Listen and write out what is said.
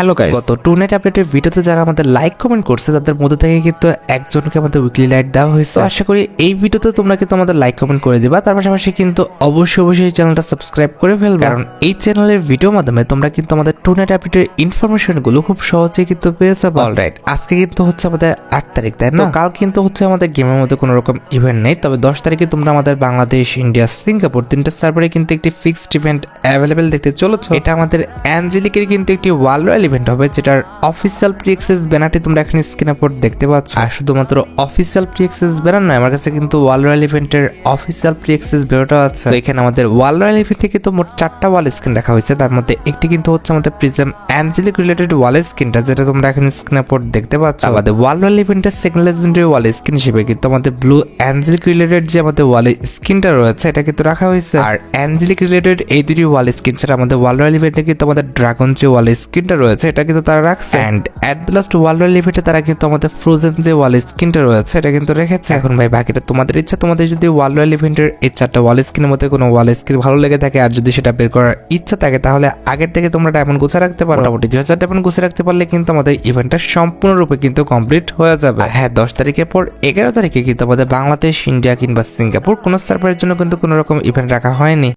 Hello guys, গত two night আপডেটের ভিডিওতে যারা আমাদের লাইক কমেন্ট করছে তাদের মধ্যে থেকে কিন্তু একজনকে আমাদের উইকলি লাইট দেওয়া হয়েছে। তো আশা করি এই ভিডিওতে তোমরা কিন্তু আমাদের লাইক কমেন্ট করে দিবা, তার পাশাপাশি কিন্তু অবশ্যই চ্যানেলটা সাবস্ক্রাইব করে ফেলবে, কারণ এই চ্যানেলের ভিডিওর মাধ্যমে তোমরা কিন্তু আমাদের টু নাইট আপডেটের ইনফরমেশন গুলো খুব সহজেই কিন্তু পেয়ে যাবে। অলরাইট, আজকে কিন্তু হচ্ছে আমাদের 8 তারিখ, তাই না? কাল কিন্তু হচ্ছে আমাদের গেমের মধ্যে কোনো রকম ইভেন্ট নেই, তবে 10 তারিখে তোমরা আমাদের বাংলাদেশ, ইন্ডিয়া, সিঙ্গাপুর তিনটা সার্ভারে কিন্তু একটি ফিক্সড ইভেন্ট অ্যাভেলেবেল দেখতে চলেছো। এটা আমাদের অ্যাঞ্জেলিকের কিন্তু একটি ওয়ার্ল্ড রয়্যাল ইভেন্ট হবে, যেটার অফিসিয়াল প্রি অ্যাক্সেস ব্যানারটি তোমরা এখানে স্ক্রিনের উপর দেখতে পাচ্ছ। আর শুধুমাত্র অফিসিয়াল প্রি অ্যাক্সেস ব্যানার নয়, আমার কাছে কিন্তু ওয়ার্ল্ড রয়্যাল ইভেন্টের অফিসিয়াল প্রি অ্যাক্সেস ভিডিওটা আছে। তো এখানে আমাদের ওয়ার্ল্ড রয়্যাল ইভেন্টে কিন্তু মোট 4টা ওয়াল স্ক্রিন রাখা হয়েছে, তার মধ্যে একটি কিন্তু হচ্ছে আমাদের প্রিজম অ্যাঞ্জেলিক রিলেটেড ওয়াল স্ক্রিনটা, যেটা তোমরা এখানে স্ক্রিনের উপর দেখতে পাচ্ছ। আমাদের ওয়ার্ল্ড রয়্যাল ইভেন্টের সেকেন্ড লেজেন্ডারি ওয়াল স্ক্রিন হিসেবে কিন্তু আমাদের ব্লু অ্যাঞ্জেলিক রিলেটেড যে আমাদের ওয়াল স্ক্রিনটা রয়েছে এটা কিন্তু রাখা হয়েছে। আর অ্যাঞ্জেলিক রিলেটেড এই দুটি ওয়াল স্ক্রিন ছাড়া আমাদের ওয়ার্ল্ড রয়্যাল ইভেন্টে কিন্তু আমাদের ড্রাগন যে ওয়াল স্ক্রিনটা রয়েছে এটা কিন্তু তারা রাখছে। And at the last world royal ইভেন্টে তারা কিন্তু আমাদের ফ্রোজেন যে ওয়াল স্ক্রিনটা রয়েছে এটা কিন্তু রেখেছে। এখন ভাই বাকিটা তোমাদের ইচ্ছা, তোমাদের যদি ওয়ার্ল্ড রয়্যাল ইভেন্টের এই 4টা ওয়াল স্ক্রিনের মধ্যে কোনো ওয়াল স্ক্রিন ভালো লেগে থাকে আর যদি সেটা বের করার ইচ্ছা থাকে তাহলে আগের থেকে তোমরা ডায়মন্ড গুছা রাখতে পারো। মোটামুটি 2000 ডায়মন্ড গুছা রাখতে পারলে কিন্তু আমাদের ইভেন্টটা সম্পূর্ণরূপে কিন্তু কমপ্লিট হয়ে যাবে। হ্যাঁ, 10 তারিখের পর 11 তারিখে কিন্তু আমাদের বাংলাদেশ, ইন্ডিয়া কিংবা সিঙ্গাপুর কোনো সার্ভারের জন্য কিন্তু কোনো রকম ইভেন্ট রাখা হয়নি।